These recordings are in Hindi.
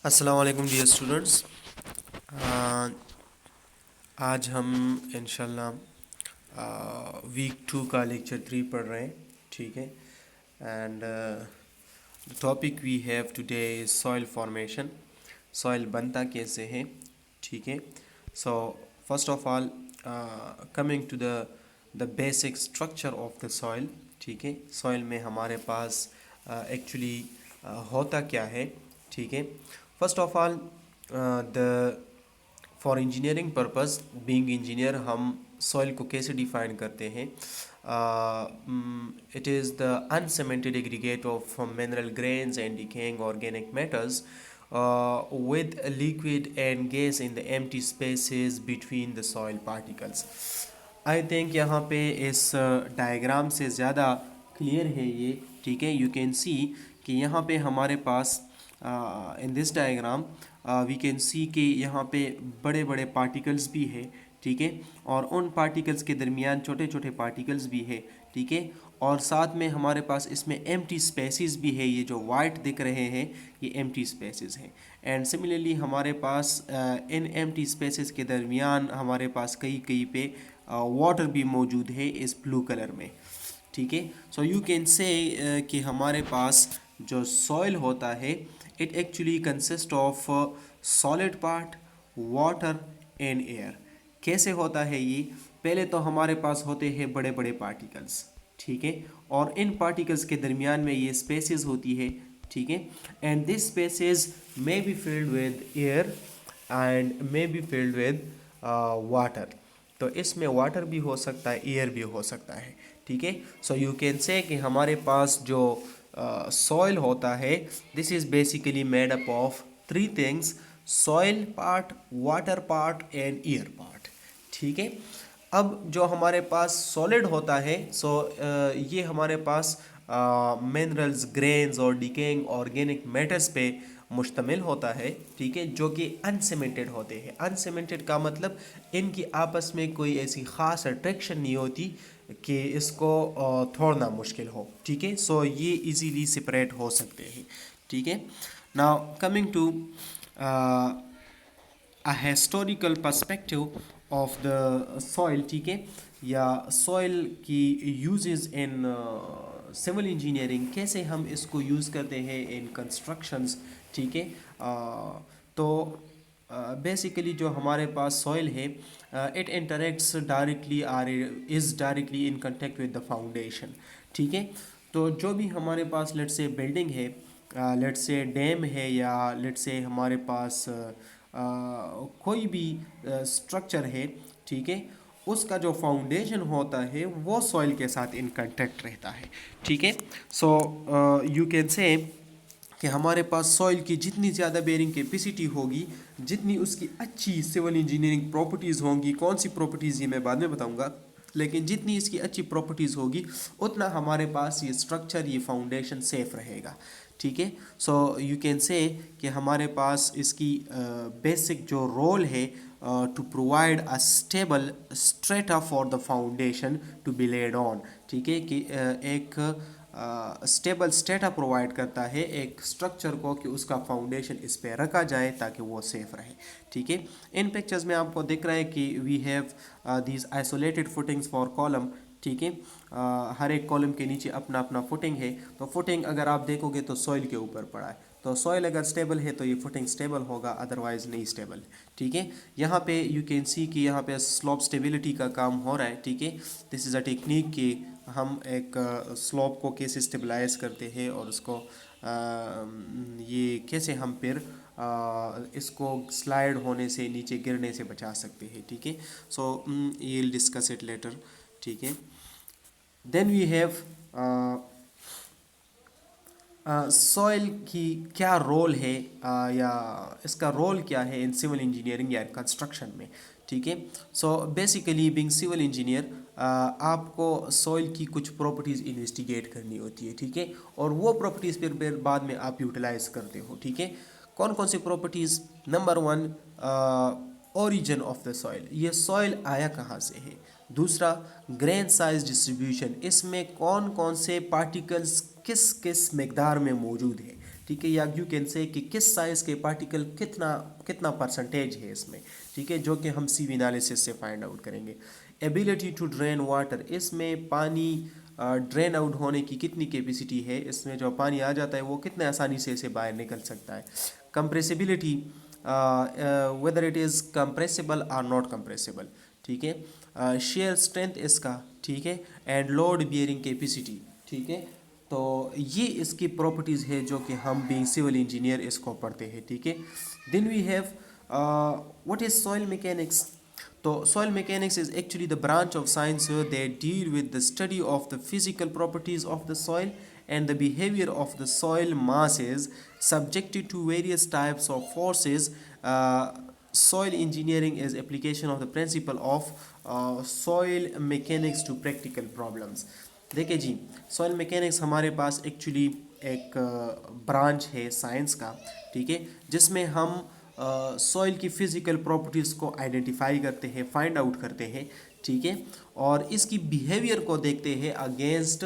अस्सलाम वालेकुम डियर स्टूडेंट्स। आज हम इंशाल्लाह वीक 2 का लेक्चर 3 पढ़ रहे हैं। ठीक है। And the topic we have today is soil formation. Soil बनता कैसे है। ठीक है। So first of all coming to the basic structure of the soil. ठीक है। सॉइल में हमारे पास एक्चुअली होता क्या है। ठीक है। First of all the for engineering purpose being engineer हम सॉइल को कैसे डिफाइन करते हैं। It is the uncemented aggregate of mineral grains and decaying organic matters with liquid and gas in the empty spaces between the soil particles. I think यहाँ पे इस डायग्राम से ज़्यादा क्लियर है ये। ठीक है। यू कैन सी कि यहाँ पे हमारे पास in this diagram we can see कि यहाँ पे बड़े बड़े पार्टिकल्स भी है। ठीक है। और उन पार्टिकल्स के दरमियान छोटे छोटे पार्टिकल्स भी है। ठीक है। और साथ में हमारे पास इसमें एम्प्टी स्पेसेस भी है। ये जो वाइट दिख रहे हैं ये एम्प्टी स्पेसेस हैं। एंड सिमिलरली हमारे पास इन एम्प्टी स्पेसेस के दरमियान हमारे पास कई कई पे वाटर भी मौजूद है इस ब्लू कलर में। ठीक है। सो यू कैन से कि हमारे पास जो सॉइल होता है it actually consist of solid part, water and air. कैसे होता है ये। पहले तो हमारे पास होते हैं बड़े बड़े पार्टिकल्स। ठीक है। और इन पार्टिकल्स के दरमियान में ये स्पेसेस होती है। ठीक है। And this spaces may be filled with air and may be filled with water. तो इसमें वाटर भी हो सकता है, एयर भी हो सकता है। ठीक है। सो यू कैन से कि हमारे पास जो सॉइल होता है this is basically made up of three things: soil part, water part and air part. ठीक है। अब जो हमारे पास सॉलिड होता है ये हमारे पास मिनरल्स, ग्रेन्स और डिकेइंग ऑर्गेनिक मैटर्स पे मुश्तमिल होता है। ठीक है। जो कि अनसीमेंटेड होते हैं। अनसीमेंटेड का मतलब इनकी आपस में कोई ऐसी ख़ास अट्रैक्शन नहीं होती कि इसको तोड़ना मुश्किल हो। ठीक है। सो ये इजीली सेपरेट हो सकते हैं। ठीक है। Now coming to a historical perspective of the soil. ठीक है। या सॉइल की यूजेस इन सिविल इंजीनियरिंग, कैसे हम इसको यूज़ करते हैं इन कंस्ट्रक्शंस। ठीक है। तो बेसिकली जो हमारे पास सॉइल है it interacts directly or is directly in contact with the foundation. ठीक है। तो जो भी हमारे पास लेट से बिल्डिंग है, लेट से डैम है, या लेट से हमारे पास कोई भी स्ट्रक्चर है। ठीक है। उसका जो फाउंडेशन होता है वो सॉइल के साथ इन कांटेक्ट रहता है। ठीक है। सो यू कैन से कि हमारे पास सॉइल की जितनी ज़्यादा बेयरिंग कैपेसिटी होगी, जितनी उसकी अच्छी सिविल इंजीनियरिंग प्रॉपर्टीज़ होंगी, कौन सी प्रॉपर्टीज़ ये मैं बाद में बताऊंगा, लेकिन जितनी इसकी अच्छी प्रॉपर्टीज़ होगी उतना हमारे पास ये स्ट्रक्चर, ये फाउंडेशन सेफ रहेगा। ठीक है। सो यू कैन से कि हमारे पास इसकी बेसिक जो रोल है to provide a stable strata for the foundation to be laid on. ठीक है। कि एक स्टेबल स्टेटा प्रोवाइड करता है एक स्ट्रक्चर को कि उसका फाउंडेशन इस पे रखा जाए ताकि वो सेफ रहे। ठीक है। इन पिक्चर्स में आपको दिख रहा है कि we have these isolated footings for column. ठीक है। हर एक कॉलम के नीचे अपना अपना फुटिंग है। तो फुटिंग अगर आप देखोगे तो सॉइल के ऊपर पड़ा है। तो सॉइल अगर स्टेबल है तो ये फुटिंग स्टेबल होगा, अदरवाइज नहीं स्टेबल। ठीक है। यहाँ पे यू कैन सी कि यहाँ पे स्लोप स्टेबिलिटी का काम हो रहा है। ठीक है। दिस इज़ अ टेक्निक कि हम एक स्लोप को कैसे स्टेबलाइज करते हैं और उसको ये कैसे हम फिर इसको स्लाइड होने से, नीचे गिरने से बचा सकते हैं। ठीक है। सो ये डिस्कस इट लेटर। ठीक है। देन वी हैव सॉइल की क्या रोल है, या इसका रोल क्या है इन सिविल इंजीनियरिंग या कंस्ट्रक्शन में। ठीक है। So basically being civil engineer आपको सॉइल की कुछ प्रॉपर्टीज़ इन्वेस्टिगेट करनी होती है। ठीक है। और वो प्रॉपर्टीज़ फिर बाद में आप यूटिलाइज करते हो। ठीक है। कौन कौन सी properties. Number one, origin of the soil, ये सॉइल आया कहाँ से है। दूसरा, ग्रेन साइज डिस्ट्रीब्यूशन, इसमें कौन कौन से पार्टिकल्स किस किस मकदार में मौजूद है। ठीक है, या यू कैन से कि किस साइज़ के पार्टिकल कितना कितना परसेंटेज है इसमें, ठीक है, जो कि हम सीवी एनालिसिस से फाइंड आउट करेंगे। एबिलिटी टू ड्रेन वाटर, इसमें पानी ड्रेन आउट होने की कितनी कैपेसिटी है, इसमें जो पानी आ जाता है वो कितने आसानी से इसे बाहर निकल सकता है। Compressibility, whether it is compressible और नॉट कंप्रेसिबल, ठीक है। शेयर स्ट्रेंथ इसका, ठीक है, एंड लोड बियरिंग कैपेसिटी, ठीक है। तो ये इसकी प्रॉपर्टीज़ है जो कि हम बीइंग सिविल इंजीनियर इसको पढ़ते हैं, ठीक है। Then we have what is soil mechanics. तो soil mechanics is actually the branch of science that deal with the study of the physical properties of the soil and the behavior of the soil masses subjected to various types of forces. Soil engineering is application of the principle of soil mechanics to practical problems. देखिए जी, सॉइल मैकेनिक्स हमारे पास एक्चुअली एक ब्रांच है साइंस का, ठीक है, जिसमें हम सॉइल की फिज़िकल प्रॉपर्टीज़ को आइडेंटिफाई करते हैं, फाइंड आउट करते हैं, ठीक है, और इसकी बिहेवियर को देखते हैं against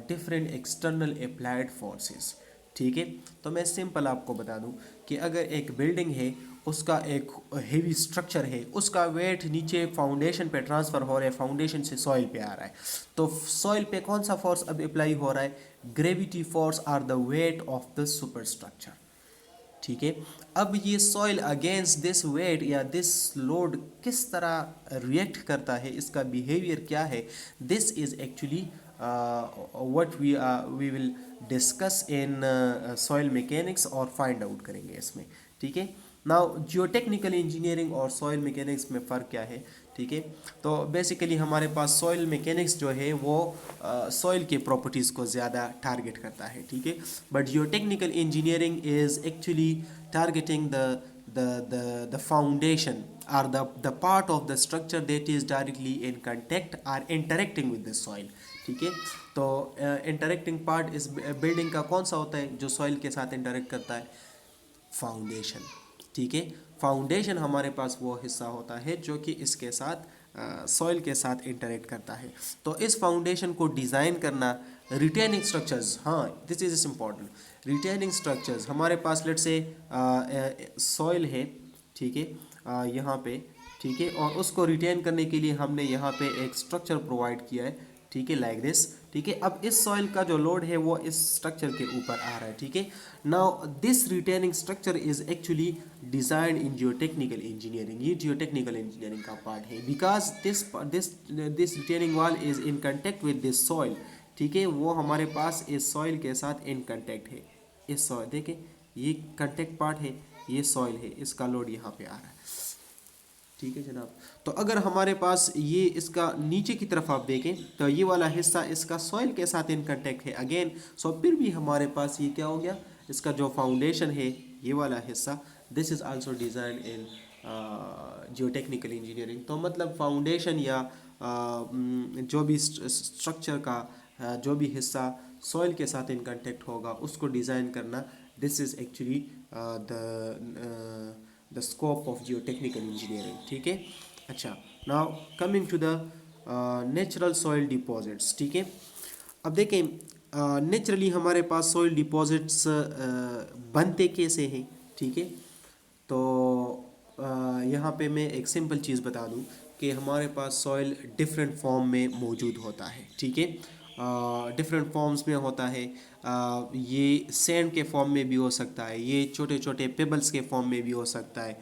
different external applied forces, ठीक है। तो मैं सिंपल आपको बता दूं कि अगर एक बिल्डिंग है, उसका एक हेवी स्ट्रक्चर है, उसका वेट नीचे फाउंडेशन पे ट्रांसफ़र हो रहा है, फाउंडेशन से सॉइल पे आ रहा है, तो सॉइल पे कौन सा फोर्स अब अप्लाई हो रहा है, gravity force are the weight of the super structure, ठीक है। अब ये सॉइल अगेंस्ट दिस वेट या दिस लोड किस तरह रिएक्ट करता है, इसका बिहेवियर क्या है, this is actually what we will discuss in soil mechanics और फाइंड आउट करेंगे इसमें, ठीक है। नाउ जियोटेक्निकल इंजीनियरिंग और सॉइल मैकेनिक्स में फ़र्क क्या है, ठीक है। तो बेसिकली हमारे पास सॉइल मैकेनिक्स जो है वो सॉइल के प्रॉपर्टीज़ को ज़्यादा टारगेट करता है, ठीक है, but geotechnical engineering is actually targeting the foundation or the part of the structure that is directly in contact or interacting with the soil, ठीक है। तो इंटरेक्टिंग पार्ट इस बिल्डिंग का कौन सा होता है जो सॉइल के साथ इंटरेक्ट करता है, फाउंडेशन, ठीक है। फाउंडेशन हमारे पास वो हिस्सा होता है जो कि इसके साथ सॉइल के साथ इंटरेक्ट करता है। तो इस फाउंडेशन को डिज़ाइन करना, रिटेनिंग स्ट्रक्चर्स, हाँ this is important, retaining structures हमारे पास लेट से सॉइल है, ठीक है, यहाँ पे, ठीक है, और उसको रिटेन करने के लिए हमने यहाँ पे एक स्ट्रक्चर प्रोवाइड किया है, ठीक है, लाइक दिस, ठीक है। अब इस सॉइल का जो लोड है वो इस स्ट्रक्चर के ऊपर आ रहा है, ठीक है। Now this retaining structure is actually design in geotechnical engineering, ये जियोटेक्निकल इंजीनियरिंग का पार्ट है, because this retaining wall is in contact with this soil, ठीक है, वो हमारे पास इस सॉइल के साथ इन कंटेक्ट है, इस सॉइल देखें ये कंटेक्ट पार्ट है, ये सॉइल है, इसका लोड यहाँ पे आ रहा है, ठीक है जनाब। तो अगर हमारे पास ये इसका नीचे की तरफ आप देखें तो ये वाला हिस्सा इसका सॉइल के साथ इन कंटेक्ट है अगेन, सो फिर भी हमारे पास ये क्या हो गया, इसका जो फाउंडेशन है ये वाला हिस्सा, this is also design in geotechnical engineering. तो मतलब फाउंडेशन या जो भी स्ट्रक्चर का जो भी हिस्सा सॉइल के साथ इन कंटेक्ट होगा उसको डिज़ाइन करना, this is actually the scope of geotechnical engineering, ठीक है। अच्छा, now coming to the natural soil deposits, ठीक है। अब देखें नेचुरली हमारे पास सॉइल डिपॉजिट्स बनते कैसे हैं, ठीक है। तो यहाँ पे मैं एक सिंपल चीज़ बता दूँ कि हमारे पास सॉइल डिफरेंट फॉर्म में मौजूद होता है, ठीक है, डिफरेंट फॉर्म्स में होता है, ये सैंड के फॉर्म में भी हो सकता है, ये छोटे छोटे पेबल्स के फॉर्म में भी हो सकता है,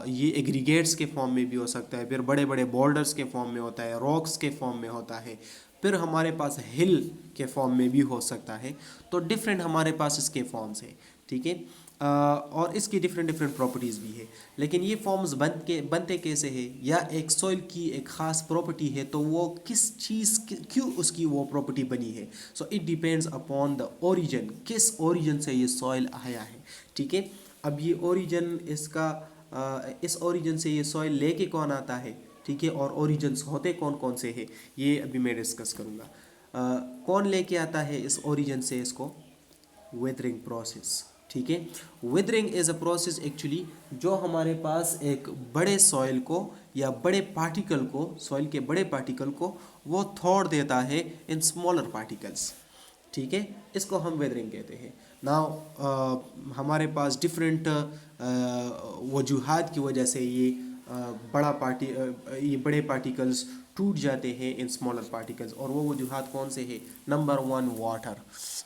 ये एग्रीगेट्स के फॉर्म में भी हो सकता है, फिर बड़े बड़े बॉर्डर्स के फॉर्म में होता है, रॉक्स के फॉर्म में होता है, फिर हमारे पास हिल के फॉर्म में भी हो सकता है। तो डिफरेंट हमारे पास इसके फॉर्म्स हैं, ठीक है, और इसकी डिफरेंट डिफरेंट प्रॉपर्टीज़ भी है। लेकिन ये फॉर्म्स बनते कैसे हैं, या एक सॉइल की एक ख़ास प्रॉपर्टी है तो वो किस चीज़ क्यों उसकी वो प्रॉपर्टी बनी है, so it depends upon the origin, किस ओरिजिन से ये सॉइल आया है, ठीक है। अब ये ओरिजिन इसका इस ओरिजिन से ये सॉइल लेके कौन आता है, ठीक है, और ओरिजिन्स होते कौन कौन से हैं ये अभी मैं डिस्कस करूँगा। कौन लेके आता है इस ओरिजिन से इसको, वेदरिंग प्रोसेस, ठीक है। Withering is a process actually जो हमारे पास एक बड़े सॉइल को या बड़े पार्टिकल को, सॉइल के बड़े पार्टिकल को वो तोड़ देता है इन स्मॉलर पार्टिकल्स, ठीक है, इसको हम वेदरिंग कहते हैं। हमारे पास डिफरेंट वजूहात की वजह से ये बड़े पार्टिकल्स टूट जाते हैं इन स्मॉलर पार्टिकल्स, और वो वजूहात कौन से हैं? Number one, water.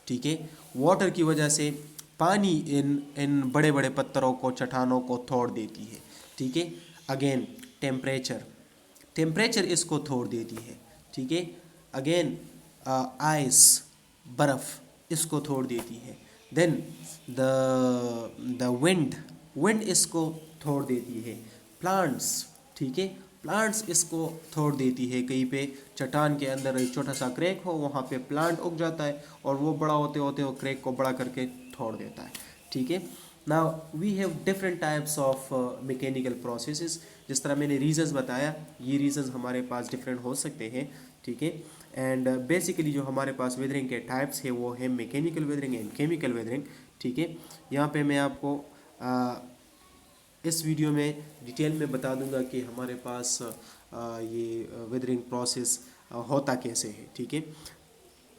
ठीक है, वाटर की वजह से पानी इन इन बड़े बड़े पत्थरों को, चट्टानों को तोड़ देती है। ठीक है, अगेन टेम्परेचर, टेम्परेचर इसको तोड़ देती है। ठीक है, अगेन आइस, बर्फ़ इसको तोड़ देती है। देन द विंड, विंड इसको तोड़ देती है। प्लांट्स, ठीक है, प्लांट्स इसको तोड़ देती है। कहीं पे चट्टान के अंदर एक छोटा सा क्रैक हो, वहाँ पे प्लांट उग जाता है और वो बड़ा होते होते वो क्रैक को बड़ा करके तोड़ देता है। ठीक है, now we have different types of mechanical processes. जिस तरह मैंने रीजंस बताया, ये रीजंस हमारे पास डिफरेंट हो सकते हैं। ठीक है, एंड बेसिकली जो हमारे पास वेदरिंग के टाइप्स है वो है mechanical weathering and chemical weathering. ठीक है, यहाँ पे मैं आपको इस वीडियो में डिटेल में बता दूंगा कि हमारे पास ये वेदरिंग प्रोसेस होता कैसे है। ठीक है,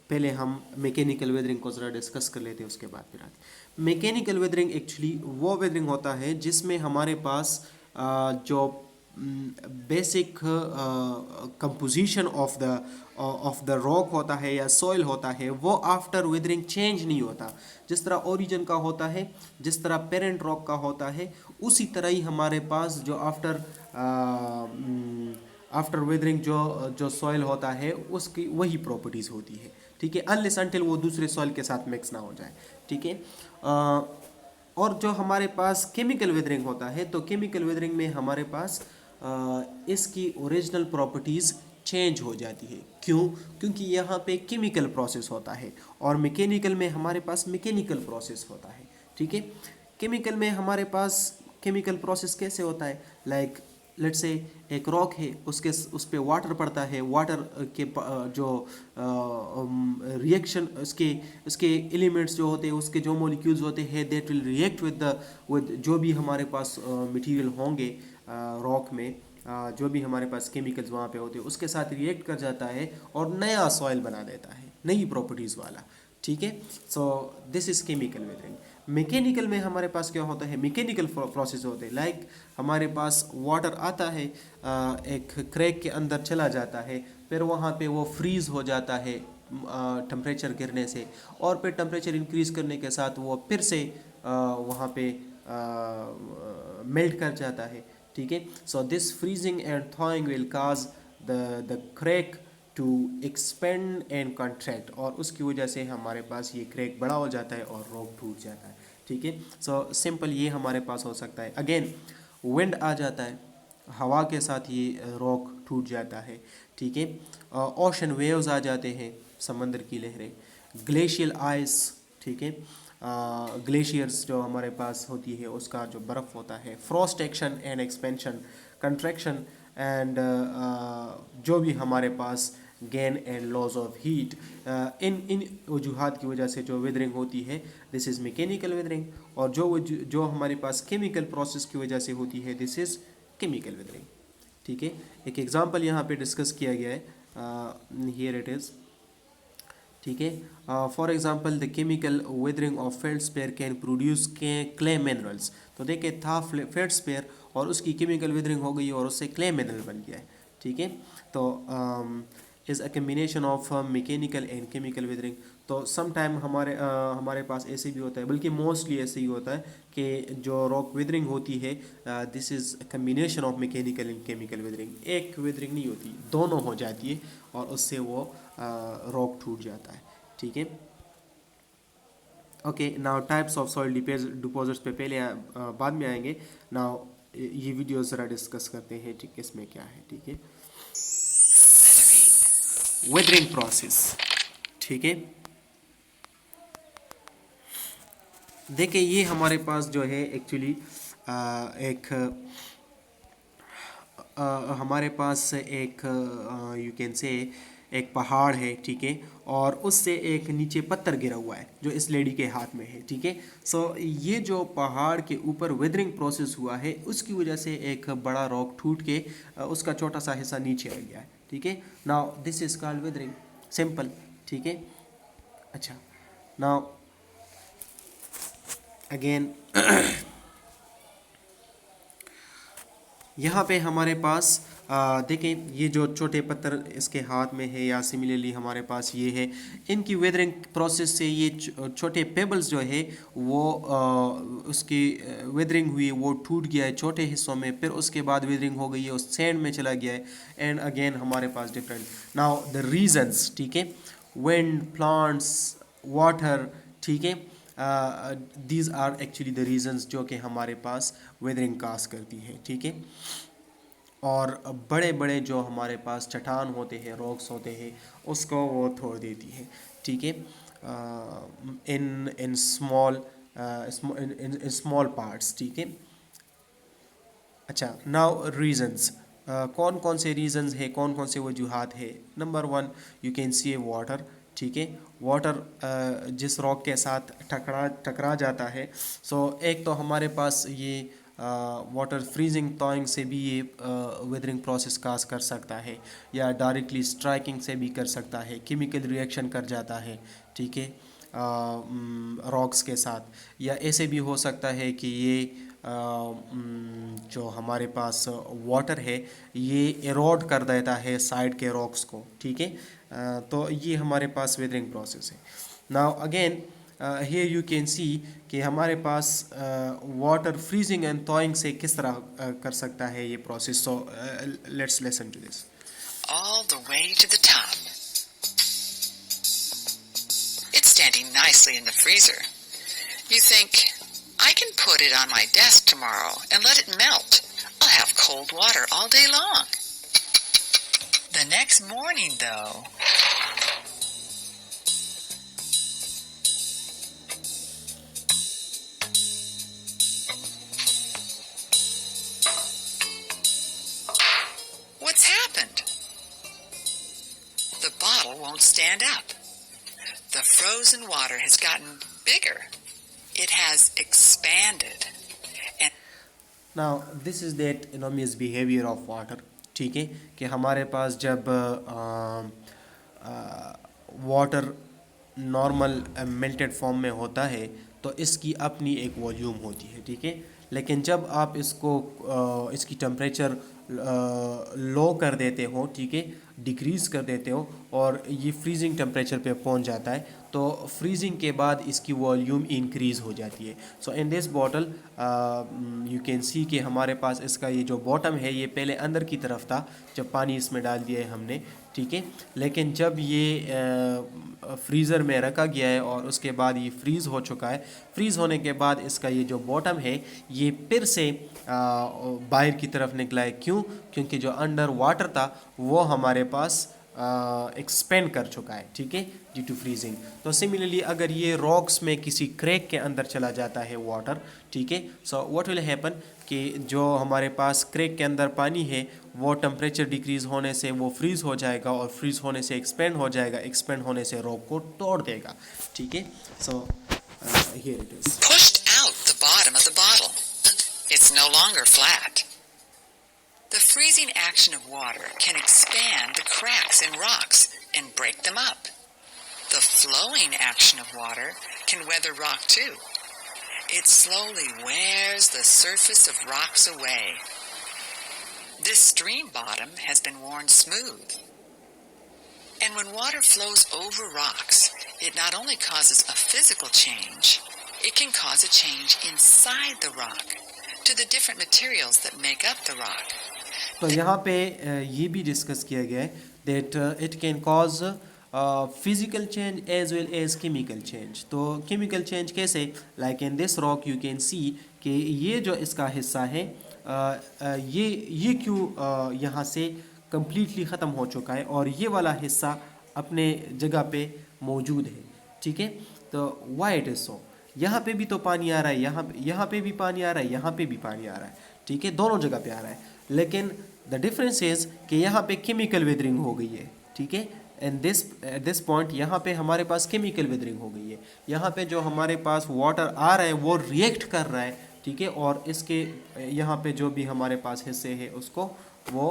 पहले हम मैकेनिकल वेदरिंग को ज़रा डिस्कस कर लेते हैं, उसके बाद फिर आते। मैकेनिकल वेदरिंग एक्चुअली वो वेदरिंग होता है जिसमें हमारे पास जो basic composition of the rock होता है या सॉइल होता है वो आफ्टर वेदरिंग चेंज नहीं होता। जिस तरह ओरिजिन का होता है, जिस तरह पेरेंट रॉक का होता है, उसी तरह ही हमारे पास जो आफ्टर वेदरिंग जो सॉइल होता है उसकी वही प्रॉपर्टीज़ होती है। ठीक है, अनलेस अनटिल वो दूसरे सॉइल के साथ मिक्स ना हो जाए। ठीक है, और जो हमारे पास केमिकल वेदरिंग होता है, तो केमिकल वेदरिंग में हमारे पास इसकी ओरिजिनल प्रॉपर्टीज़ चेंज हो जाती है। क्यों? क्योंकि यहाँ पे केमिकल प्रोसेस होता है और मैकेनिकल में हमारे पास मैकेनिकल प्रोसेस होता है। ठीक है, केमिकल में हमारे पास केमिकल प्रोसेस कैसे होता है? लाइक लेट्स से एक रॉक है, उस पे वाटर पड़ता है, वाटर के जो रिएक्शन उसके एलिमेंट्स जो होते हैं, उसके जो मॉलिक्यूल्स होते हैं, दैट विल रिएक्ट विद जो भी हमारे पास मटेरियल होंगे रॉक में, जो भी हमारे पास केमिकल्स वहाँ पे होते हैं उसके साथ रिएक्ट कर जाता है और नया सॉइल बना देता है, नई प्रॉपर्टीज़ वाला। ठीक है, so this is chemical weathering. Mechanical में हमारे पास क्या होता है? मैकेनिकल प्रोसेस होते हैं। लाइक हमारे पास वाटर आता है, एक क्रैक के अंदर चला जाता है, फिर वहाँ पे वो फ्रीज़ हो जाता है टेम्परेचर गिरने से, और फिर टेम्परेचर इंक्रीज़ करने के साथ वो फिर से वहाँ पे मेल्ट कर जाता है। ठीक है, so this freezing and thawing will cause the crack to expand and contract, और उसकी वजह से हमारे पास ये क्रैक बड़ा हो जाता है और रॉक टूट जाता है। ठीक है, सो सिंपल ये हमारे पास हो सकता है। अगेन विंड आ जाता है, हवा के साथ ये रॉक टूट जाता है। ठीक है, ओशन वेव्स आ जाते हैं, समंदर की लहरें, ग्लेशियल आइस। ठीक है, ग्लेशियर्स जो हमारे पास होती है उसका जो बर्फ़ होता है, frost action and expansion, contraction and जो भी हमारे पास gain and loss of heat, इन वजूहात की वजह से जो वेदरिंग होती है, दिस इज़ मैकेनिकल वेदरिंग। और जो हमारे पास केमिकल प्रोसेस की वजह से होती है, दिस इज़ केमिकल वेदरिंग। ठीक है, एक एग्जांपल यहाँ पे डिस्कस किया गया है, हियर इट इज़। ठीक है, for example the chemical weathering of feldspar can produce clay minerals. तो देखिए था फेल्डस्पेयर और उसकी केमिकल वेदरिंग हो गई और उससे क्ले मिनरल बन गया है। ठीक है, तो is a combination of mechanical and chemical weathering. तो सम टाइम हमारे पास ऐसे भी होता है, बल्कि मोस्टली ऐसे ही होता है कि जो रॉक वेदरिंग होती है, this is a combination of mechanical and chemical weathering. एक वेदरिंग नहीं होती, दोनों हो जाती है और उससे वो रॉक टूट जाता है। ठीक है, okay, now types of soil deposits पे पहले बाद में आएंगे। नाउ ये वीडियो ज़रा डिस्कस करते हैं, ठीक है, इसमें क्या है। ठीक है, वेदरिंग प्रोसेस। ठीक है, देखिए ये हमारे पास जो है एक्चुअली एक हमारे पास एक यू कैन से एक पहाड़ है। ठीक है, और उससे एक नीचे पत्थर गिरा हुआ है जो इस लेडी के हाथ में है। ठीक है, सो ये जो पहाड़ के ऊपर वेदरिंग प्रोसेस हुआ है उसकी वजह से एक बड़ा रॉक टूट के उसका छोटा सा हिस्सा नीचे आ गया है। ठीक है, now this is called weathering, simple. ठीक है, अच्छा, नाउ अगेन यहाँ पे हमारे पास देखें, ये जो छोटे पत्थर इसके हाथ में है या सिमिलरली हमारे पास ये है, इनकी वेदरिंग प्रोसेस से ये छोटे पेबल्स जो है वो उसकी वेदरिंग हुई, वो टूट गया है छोटे हिस्सों में, फिर उसके बाद वेदरिंग हो गई है, उस सैंड में चला गया है, एंड अगेन हमारे पास डिफरेंट नाउ द रीजंस, ठीक है, विंड, प्लांट्स, वाटर, ठीक है, these are actually the reasons जो कि हमारे पास वेदरिंग काज करती है, ठीक है। और बड़े बड़े जो हमारे पास चट्टान होते हैं, रॉक्स होते हैं, उसको वो तोड़ देती है, ठीक है, in in small in small parts, ठीक है। अच्छा, नाउ रीजंस, कौन कौन से रीजंस है, कौन कौन से वजूहात है। Number one, you can C A water, ठीक है, वाटर जिस रॉक के साथ टकरा टकरा जाता है, सो एक तो हमारे पास ये वाटर फ्रीजिंग टॉइंग से भी ये वेदरिंग प्रोसेस काज कर सकता है, या डायरेक्टली स्ट्राइकिंग से भी कर सकता है, केमिकल रिएक्शन कर जाता है, ठीक है, रॉक्स के साथ, या ऐसे भी हो सकता है कि ये जो हमारे पास वाटर है ये एरोड कर देता है साइड के रॉक्स को, ठीक है। तो ये हमारे पास वेदरिंग प्रोसेस है। Now again here you can see कि हमारे पास वाटर फ्रीजिंग एंड थॉइंग से किस तरह कर सकता है ये process. So let's listen to this. All the way to the top. It's standing nicely in the freezer. You think, I can put it on my desk tomorrow and let it melt. I'll have cold water all day long. The next morning, though, what's happened? The bottle won't stand up. The frozen water has gotten bigger. It has expanded. And now this is that anonymous behaviour of water, ठीक है, कि हमारे पास जब वाटर नॉर्मल मेल्टेड फॉर्म में होता है तो इसकी अपनी एक वॉल्यूम होती है, ठीक है, लेकिन जब आप इसको इसकी टेम्परेचर लो कर देते हो, ठीक है, डिक्रीज़ कर देते हो और ये फ्रीजिंग टेम्परेचर पे पहुंच जाता है, तो फ्रीजिंग के बाद इसकी वॉल्यूम इंक्रीज़ हो जाती है। So in this bottle you can see कि हमारे पास इसका ये जो बॉटम है ये पहले अंदर की तरफ था जब पानी इसमें डाल दिया है हमने, ठीक है, लेकिन जब ये फ्रीज़र में रखा गया है और उसके बाद ये फ्रीज़ हो चुका है, फ्रीज़ होने के बाद इसका ये जो बॉटम है ये फिर से बाहर की तरफ निकला है। क्यों? क्योंकि जो अंडर वाटर था वो हमारे पास एक्सपेंड कर चुका है, ठीक है, ड्यू टू फ्रीजिंग। तो सिमिलरली अगर ये रॉक्स में किसी क्रैक के अंदर चला जाता है वाटर, ठीक है, सो व्हाट विल हैपन कि जो हमारे पास क्रैक के अंदर पानी है वो टेम्परेचर डिक्रीज़ होने से वो फ्रीज़ हो जाएगा और फ्रीज़ होने से एक्सपेंड हो जाएगा, एक्सपेंड होने से रॉक को तोड़ देगा, ठीक है। So here it is pushed out the bottom of the bottle. It's no longer flat. The freezing action of water can expand the cracks in rocks and break them up. The flowing action of water can weather rock too. It slowly wears the surface of rocks away. This stream bottom has been worn smooth. And when water flows over rocks, it not only causes a physical change, it can cause a change inside the rock to the different materials that make up the rock. तो यहाँ पे ये भी डिस्कस किया गया है that it can cause physical change as well as chemical change. तो केमिकल चेंज कैसे? Like in this rock you can see कि ये जो इसका हिस्सा है ये क्यों यहाँ से कम्प्लीटली ख़त्म हो चुका है और ये वाला हिस्सा अपने जगह पे मौजूद है, ठीक है। तो वाई इट इज़ सो, यहाँ पे भी तो पानी आ रहा है, यहाँ पे भी पानी आ रहा है, यहाँ पे भी पानी आ रहा है, ठीक है, दोनों जगह पे आ रहा है, लेकिन द डिफरेंस इज़ कि यहाँ पे केमिकल वेदरिंग हो गई है, ठीक है। एंड एट दिस पॉइंट यहाँ पे हमारे पास केमिकल वेदरिंग हो गई है, यहाँ पे जो हमारे पास वाटर आ रहा है वो रिएक्ट कर रहा है, ठीक है, और इसके यहाँ पे जो भी हमारे पास हिस्से हैं उसको वो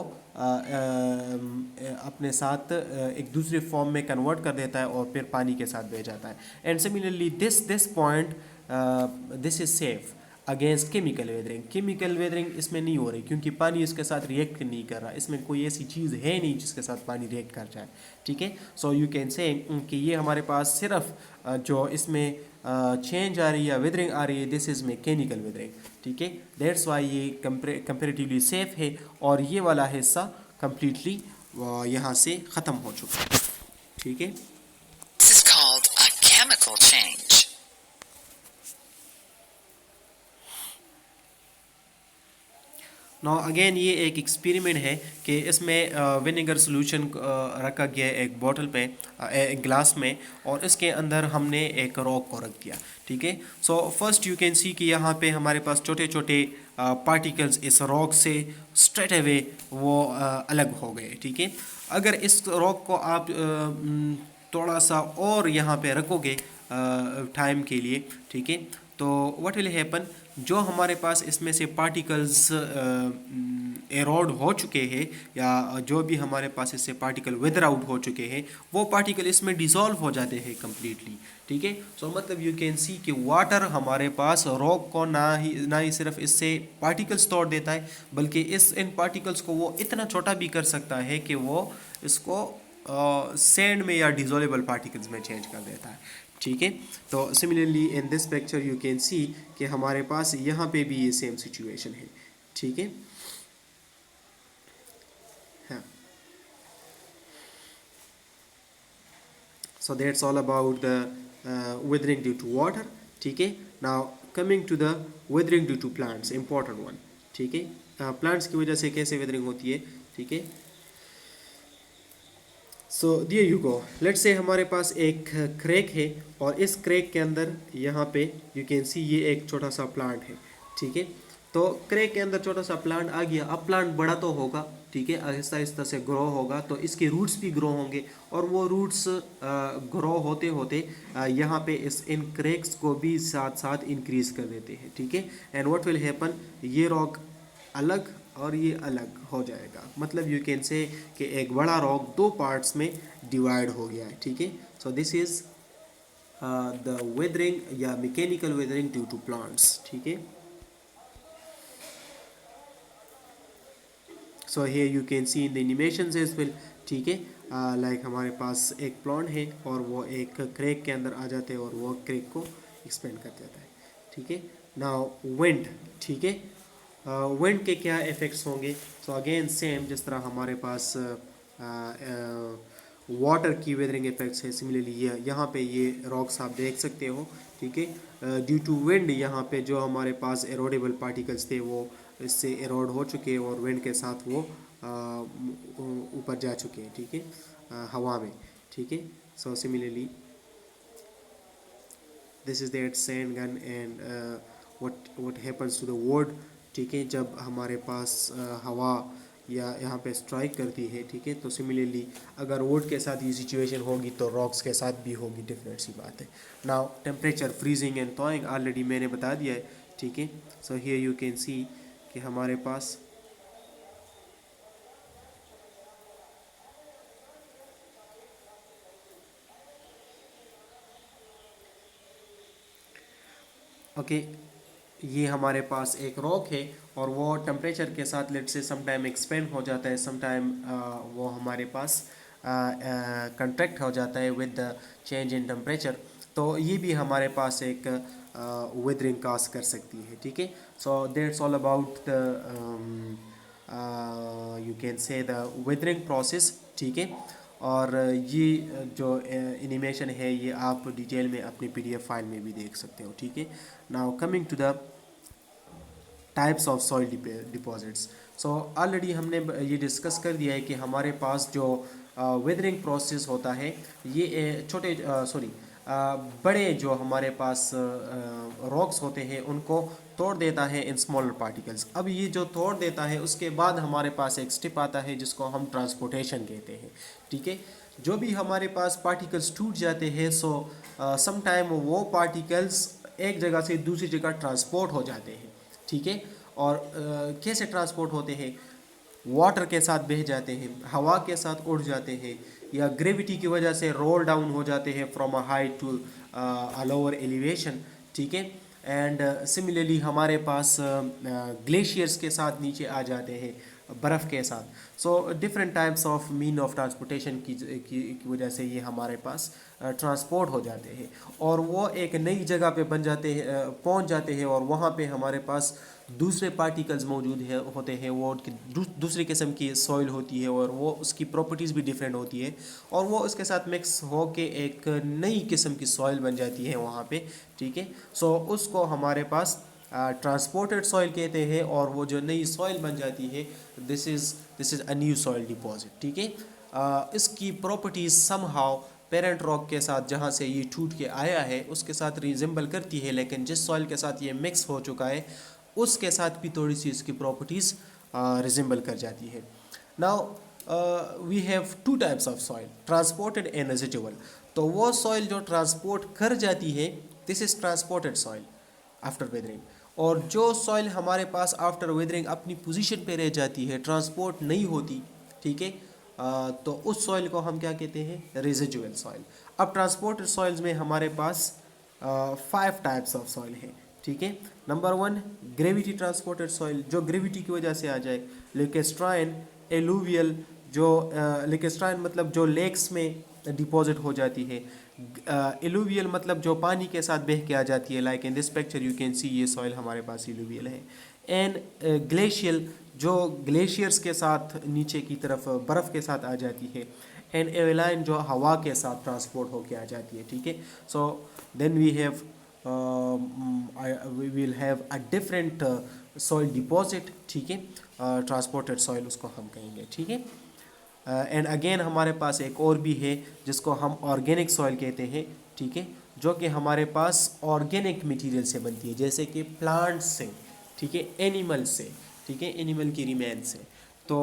अपने साथ एक दूसरे फॉर्म में कन्वर्ट कर देता है और फिर पानी के साथ बह जाता है। And similarly this point this is safe against chemical weathering. Chemical weathering इसमें नहीं हो रही क्योंकि पानी इसके साथ रिएक्ट नहीं कर रहा, इसमें कोई ऐसी चीज़ है नहीं जिसके साथ पानी रिएक्ट कर जाए, ठीक है। सो यू कैन से कि ये हमारे पास सिर्फ जो इसमें चेंज आ रही है या वेदरिंग आ रही है, दिस इज़ मैकेनिकल वेदरिंग, ठीक है। दैट्स वाई ये कंपेरेटिवली सेफ है और ये वाला हिस्सा कम्प्लीटली यहाँ से ख़त्म हो चुका है, ठीक है। This is called a chemical change. Now again ये एक एक्सपेरिमेंट है कि इसमें विनेगर सोल्यूशन रखा गया एक बोतल पे, एक ग्लास में, और इसके अंदर हमने एक रॉक को रख दिया, ठीक है। So first you can see कि यहाँ पे हमारे पास छोटे छोटे पार्टिकल्स इस रॉक से स्ट्रेट अवे वो अलग हो गए, ठीक है। अगर इस रॉक को आप थोड़ा सा और यहाँ पे रखोगे टाइम के लिए, ठीक है, तो व्हाट विल हैपन, जो हमारे पास इसमें से पार्टिकल्स एरोड हो चुके हैं या जो भी हमारे पास इससे पार्टिकल वेदर आउट हो चुके हैं, वो पार्टिकल इसमें डिसॉल्व हो जाते हैं कम्प्लीटली, ठीक है। सो मतलब यू कैन सी कि वाटर हमारे पास रॉक को ना ही सिर्फ इससे पार्टिकल्स तोड़ देता है, बल्कि इन पार्टिकल्स को वो इतना छोटा भी कर सकता है कि वो इसको सैंड में या डिसॉल्वेबल पार्टिकल्स में चेंज कर देता है, ठीक है। तो similarly in this picture you can see कि हमारे पास यहाँ पे भी ये सेम सिचुएशन है, ठीक है। हाँ, so that's all about the weathering due to water, ठीक है। Now coming to the weathering due to plants, important one, ठीक है। प्लांट्स की वजह से कैसे वेदरिंग होती है, ठीक है। सो दियर यू गो, लेट्स से हमारे पास एक क्रैक है और इस क्रैक के अंदर यहाँ पे यू कैन सी ये एक छोटा सा प्लांट है, ठीक है। तो क्रैक के अंदर छोटा सा प्लांट आ गया, अब प्लांट बड़ा तो होगा, ठीक है, आहिस्ता आहिस्ता से ग्रो होगा, तो इसके रूट्स भी ग्रो होंगे और वो रूट्स ग्रो होते होते यहाँ पे इन क्रैक्स को भी साथ साथ इंक्रीज कर देते हैं, ठीक है। एंड व्हाट विल हैपन, ये रॉक अलग और ये अलग हो जाएगा, मतलब यू कैन से कि एक बड़ा रॉक दो पार्ट्स में डिवाइड हो गया है, ठीक है। So this is the weathering या mechanical weathering due to plants, ठीक है। So here you can see in the animations as well, ठीक है। लाइक हमारे पास एक प्लांट है और वो एक क्रैक के अंदर आ जाते हैं और वो क्रैक को एक्सपेंड कर देता है, ठीक है। नाउ विंड, ठीक है, विंड के क्या इफ़ेक्ट्स होंगे। सो अगेन सेम जिस तरह हमारे पास वाटर की वेदरिंग इफेक्ट्स है, सिमिलरली यहाँ पे ये रॉक्स आप देख सकते हो, ठीक है। ड्यू टू विंड यहाँ पे जो हमारे पास एरोडेबल पार्टिकल्स थे वो इससे एरोड हो चुके हैं और विंड के साथ वो ऊपर जा चुके हैं, ठीक है, हवा में, ठीक है। So similarly this is that sand gun and what happens to the wood, ठीक है, जब हमारे पास हवा या यहाँ पे स्ट्राइक करती है, ठीक है। तो सिमिलरली अगर वुड के साथ ये सिचुएशन होगी तो रॉक्स के साथ भी होगी, डिफरेंट सी बात है। Now temperature, freezing and थॉइंग already मैंने बता दिया है, ठीक है। So here you can see कि हमारे पास ओके ये हमारे पास एक रॉक है और वो टेम्परेचर के साथ लेट से सम टाइम एक्सपेंड हो जाता है, सम टाइम वो हमारे पास कंट्रैक्ट हो जाता है with the change in temperature, तो ये भी हमारे पास एक वेदरिंग काज कर सकती है, ठीक है। सो that's all about the you can say the weathering process, ठीक है। और ये जो एनिमेशन है ये आप डिटेल में अपनी PDF फाइल में भी देख सकते हो, ठीक है। Now coming to the types of soil deposits. So already हमने ये डिस्कस कर दिया है कि हमारे पास जो वेदरिंग प्रोसेस होता है ये छोटे बड़े जो हमारे पास रॉक्स होते हैं उनको तोड़ देता है इन स्मॉलर पार्टिकल्स। अब ये जो तोड़ देता है उसके बाद हमारे पास एक स्टेप आता है जिसको हम ट्रांसपोर्टेशन कहते हैं, ठीक है। जो भी हमारे पास पार्टिकल्स टूट जाते हैं सो सम टाइम वो पार्टिकल्स एक जगह से दूसरी जगह ट्रांसपोर्ट हो जाते हैं, ठीक है। और कैसे ट्रांसपोर्ट होते हैं, वाटर के साथ बह जाते हैं, हवा के साथ उड़ जाते हैं, या ग्रेविटी की वजह से रोल डाउन हो जाते हैं from a high to a lower elevation, ठीक है। एंड सिमिलरली हमारे पास ग्लेशियर्स के साथ नीचे आ जाते हैं बर्फ़ के साथ। So different types of mean of transportation की वजह से ये हमारे पास ट्रांसपोर्ट हो जाते हैं और वो एक नई जगह पे बन जाते हैं, पहुंच जाते हैं और वहाँ पे हमारे पास दूसरे पार्टिकल्स मौजूद है होते हैं, वो उनकी दूसरी किस्म की सॉइल होती है और वो उसकी प्रॉपर्टीज़ भी डिफरेंट होती है और वो उसके साथ मिक्स हो के एक नई किस्म की सॉइल बन जाती है वहाँ पे, ठीक है। सो उसको हमारे पास ट्रांसपोर्टेड सॉइल कहते हैं और वो जो नई सॉइल बन जाती है this is a new soil deposit, ठीक है। इसकी प्रॉपर्टीज़ समहाउ पेरेंट रॉक के साथ जहाँ से ये टूट के आया है उसके साथ रिजेंबल करती है, लेकिन जिस सॉइल के साथ ये मिक्स हो चुका है उसके साथ भी थोड़ी सी इसकी प्रॉपर्टीज़ रिजेंबल कर जाती है। Now we have two types of soil, transported and residual. तो वो सॉइल जो ट्रांसपोर्ट कर जाती है this is transported soil after weathering, और जो सॉइल हमारे पास आफ्टर वेदरिंग अपनी पोजीशन पे रह जाती है, ट्रांसपोर्ट नहीं होती, ठीक है, तो उस सॉइल को हम क्या कहते हैं, रेजिडुअल सॉइल। अब ट्रांसपोर्टेड सॉइल्स में हमारे पास 5 टाइप्स ऑफ सॉइल है, ठीक है। नंबर 1 ग्रेविटी ट्रांसपोर्टेड सॉइल, जो ग्रेविटी की वजह से आ जाए। लेकेस्ट्राइन, एलुवियल, जो लेकेस्ट्राइन मतलब जो लेक्स में डिपॉजिट हो जाती है, एलुवियल मतलब जो पानी के साथ बह के आ जाती है, like in this picture you can सी ये सॉइल हमारे पास एलुवियल है। एंड ग्लेशियल जो ग्लेशियर्स के साथ नीचे की तरफ बर्फ़ के साथ आ जाती है। एंड एवेलाइन जो हवा के साथ ट्रांसपोर्ट होके आ जाती है, ठीक है। So then we have we will have a different soil deposit, ठीक है, ट्रांसपोर्टेड सॉइल उसको हम कहेंगे, ठीक है। एंड अगेन हमारे पास एक और भी है जिसको हम ऑर्गेनिक सॉइल कहते हैं, ठीक है, जो कि हमारे पास ऑर्गेनिक मटेरियल से बनती है, जैसे कि प्लांट्स से, ठीक है, एनिमल से, ठीक है, एनिमल की रिमेन से। तो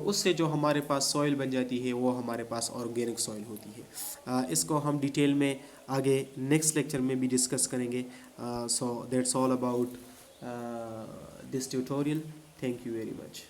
उससे जो हमारे पास सॉइल बन जाती है वो हमारे पास ऑर्गेनिक सॉइल होती है। इसको हम डिटेल में आगे नेक्स्ट लेक्चर में भी डिस्कस करेंगे। सो that's all about this tutorial. Thank you very much.